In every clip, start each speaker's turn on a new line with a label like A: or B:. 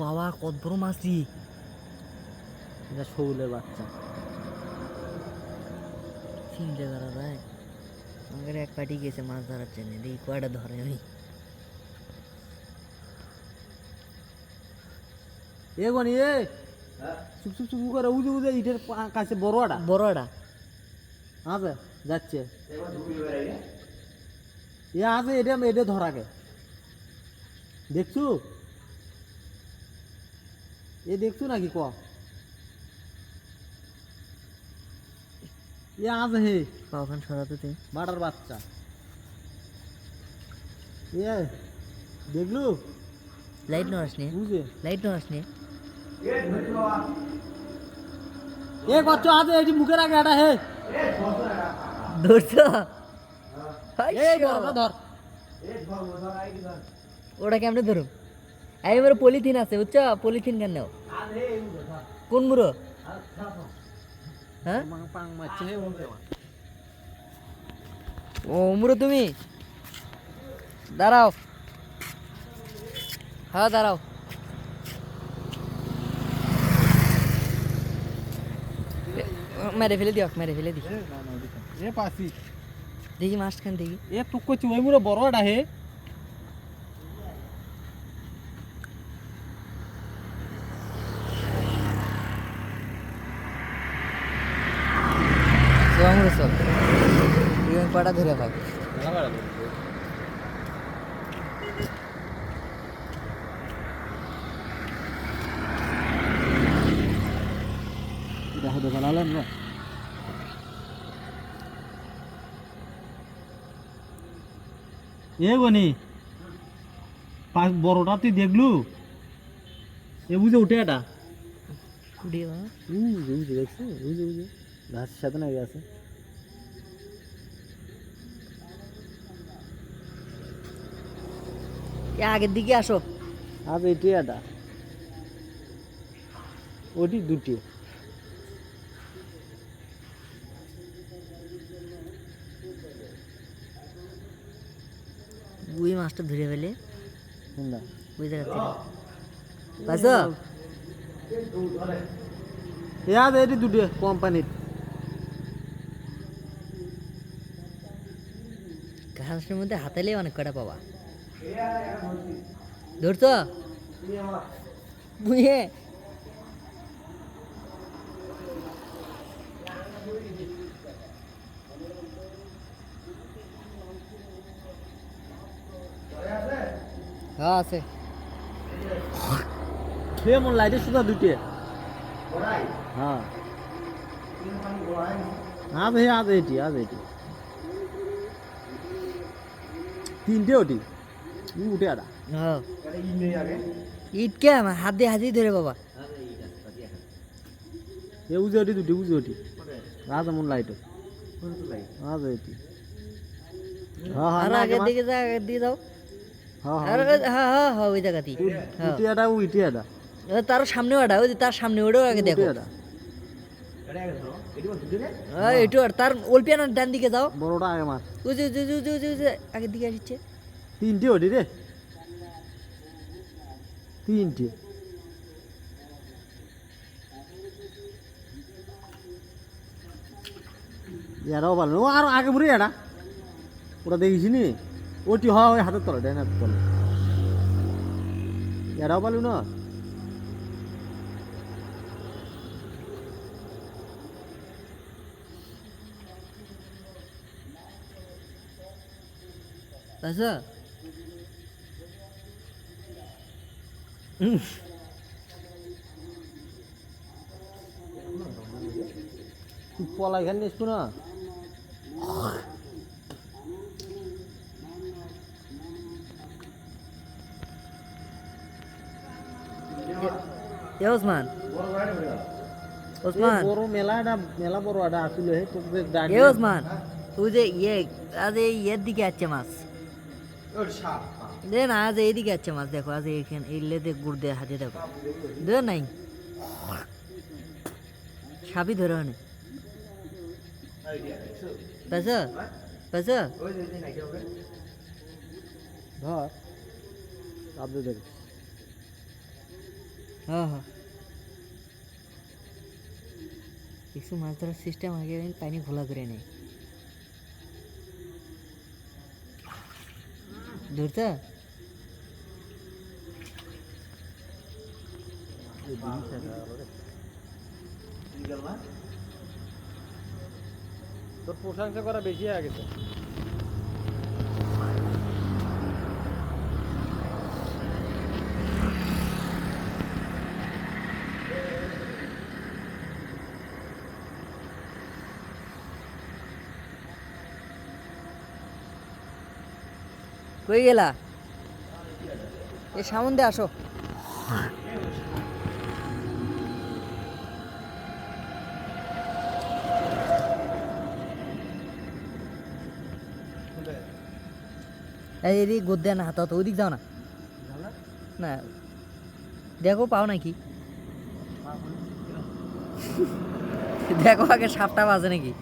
A: বাবা কত বড় মাছটি,
B: এটা শৌলের বাচ্চা।
A: চিনতে ধরা যায়। আমাদের এক পার্টি গেছে মাছ ধরার জন্য, দেখি কয়টা ধরে। আমি
B: এ গনি এ চুপ চুপ চুপ করে উজে উজে ইটের কাছে বড়টা
A: বড়টা
B: আছে যাচ্ছে এ আছে, এটা এটা ধরাকে দেখছু, এ দেখছু নাকি ক এ আছে হে
A: ওখান সরাতে তুই
B: বাটার বাচ্চা এ দেখলু
A: লাইট নড়াস নি,
B: বুঝে
A: লাইট নড়াস নি।
B: এ কচ্ছ আছে এটি মুখের আগে এটা হে
A: ধরছ
B: এই বড়টা ধর
A: ওটা কেমনে ধরুম? এই আমার পলিথিন আছে বুঝছ, পলিথিন কেন নেও? কোন মুড়ো? হ্যাঁ
B: পাং মারছে হে
A: ও মুড়ো তুমি দাঁড়াও, হ্যাঁ দাঁড়াও। মেরে ফেলে দিও, মেরে ফেলে দি।
B: এ পাসি
A: দেখি মাছখান দেখি।
B: এ টুক করছি ওই মুড়ে বড়টা হে
A: চল পাটা ধরে ভাগ।
B: এটা হতে পারলেন না এ গনি পাঁচ বড়টা তুই দেখলু এ বুঝে উঠে এটা
A: উড়িয়ে
B: বুঝে বুঝে দেখছি বুঝে বুঝে ঘাসের সাথে না গেছে
A: আগের দিকে আসো।
B: আজ এটি এটা ওটি দুটি
A: ওই মাছটা ধরে ফেলে
B: কোনটা
A: ওই জায়গা থেকে পাইছো?
B: এ আজ এটি দুটি কোম্পানির
A: ঘাসের মধ্যে হাতালেই অনেক কটা পাবা। ধরছো বুঝে? হ্যাঁ আছে।
B: সে মন লাইটের সুদা দুটি হ্যাঁ আজ হে আজ এটি তিনটে ওটি উঠে আটা
A: হ্যাঁ ইট কে আমার হাত দিয়ে হাতেই ধরে বাবা।
B: এ উজে ওটি দুটি উজে ওটি আজ এমন লাইট আজ এটি হ্যাঁ
A: আর
B: হ্যাঁ
A: আগের দিকে যাও, আগের দিকে যাও।
B: হ্যাঁ
A: আর হ্যাঁ হ্যাঁ হ্যাঁ ওই জায়গাতেই।
B: উঠে আটা উঠে আটা
A: তার সামনে ওটা, ওই যে তার সামনে ওটাও আগে দেখো। একটু আর তার অল্পিয়ানার ডান দিকে যাও।
B: বড়টা আগে মার
A: ওই যে আগের দিকে আসছে।
B: তিনটে ওটি রে তিনটে এরাও ভালো ও আর আগে বুড়ি এটা ওটা দেখিস নি ওটি হয় ওই হাতের তলে ডাইন হাতের তলে এরাও পালু না
A: আচ্ছা
B: তুই পলা এখানে নিস না
A: এ ওসমান, ওসমান
B: বড় মেলা বড় এটা আসলে
A: এ ওসমান তুই যে আজ ইয়ের দিকে আসছে মাছ দে না, আজ এইদিকে আসছে মাছ। দেখো আজ এইখানে এই লেদে গুড় দিয়ে হাতে দেখো দে নাই সাপই ধরে অনেক পাইছো পাইছো
B: ধর আপনি দেখ
A: হ্যাঁ হ্যাঁ কিছু মাছ ধরার সিস্টেম আগে পানি ঘোলা করে নেই ধরতে
B: তোর প্রশংসা করা বেশি হয়ে গেছে
A: কই গেলা এ সামন দিয়ে আসো এই এদিক গোদ দেয় না হাত তো ওদিক যাও না না দেখো পাও নাকি দেখো আগে সাপটা বাজে নাকি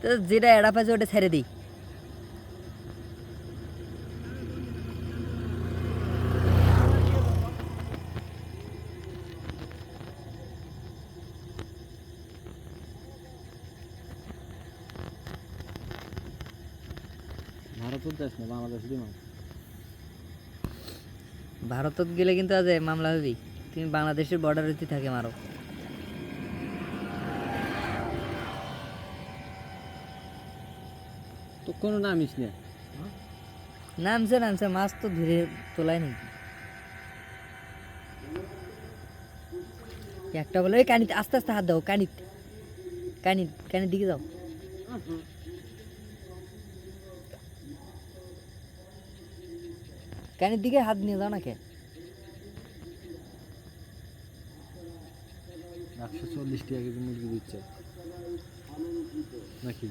A: তো যেটা এড়া পাইছে ওটা ছেড়ে দিই
B: ভারতের দেশ না বাংলাদেশেরই মাছ
A: ভারতত গেলে কিন্তু আজ মামলা হবি তুমি বাংলাদেশের বর্ডার হইতে থাকে মারো
B: তো কোনো নামিস না
A: নামছে নামছে মাছ তো ধরে তোলায় নাকি একটা বলে ওই কানিতে আস্তে আস্তে হাত দাও কানির দিকে যাও কানির দিকে হাত নিয়ে যাও না কে
B: 140 টাকা কেজি মুরগি দিচ্ছে নাকি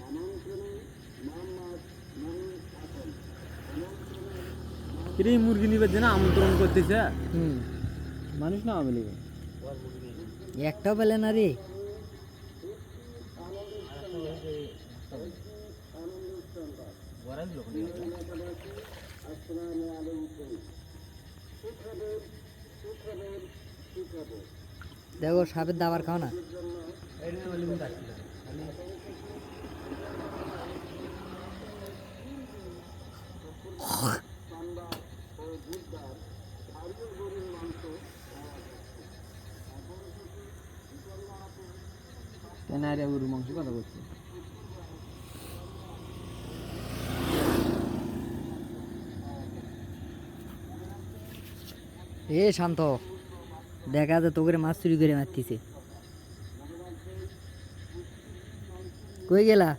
B: কিরে মুরগি নিবে যে না আমন্ত্রণ করতেছে মানুষ না আমি লিবে
A: একটাও পেলে না রে দেখো সাপের দাবার খাও না
B: কেন আরে গরুর মাংস কথা বলছে
A: এ শান্ত দেখা যায় তোকে মাছ চুরি করে মারতিছে কই গেলা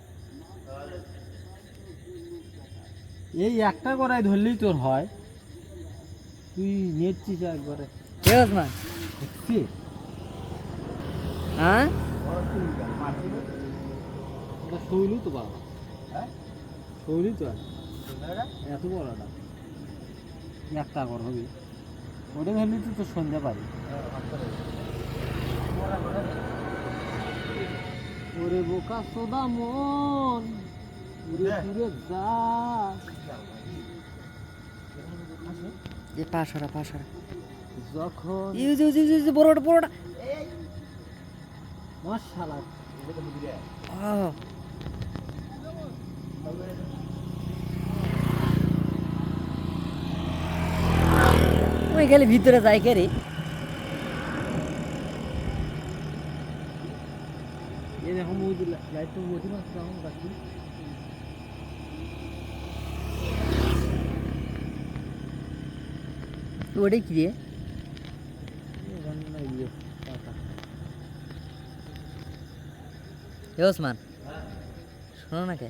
B: এই একটা করাই ধরলেই তোর হয় তুই নেচ্ছিস একবারে
A: কে ওসমান
B: দেখছি
A: হ্যাঁ
B: ওটা শৈলী তো বাবা শৈলী তো এত বড় না একটা কর হবে ওটা ধরলে তো তোর সন্ধ্যা পারি ওরে বোকা সোদা মন উড়ে দূরে যা
A: যে পাশরা
B: যখন
A: বড়টা
B: মাশাআল্লাহ
A: ওই গেলে ভিতরে যায় কে রে
B: এই দেখো মুদি লাইট তো মুদি না কেমন বাকি
A: ওটাই কি রে
B: রান্না ইয়ে টাকা
A: এ ওসমান শোনো না কে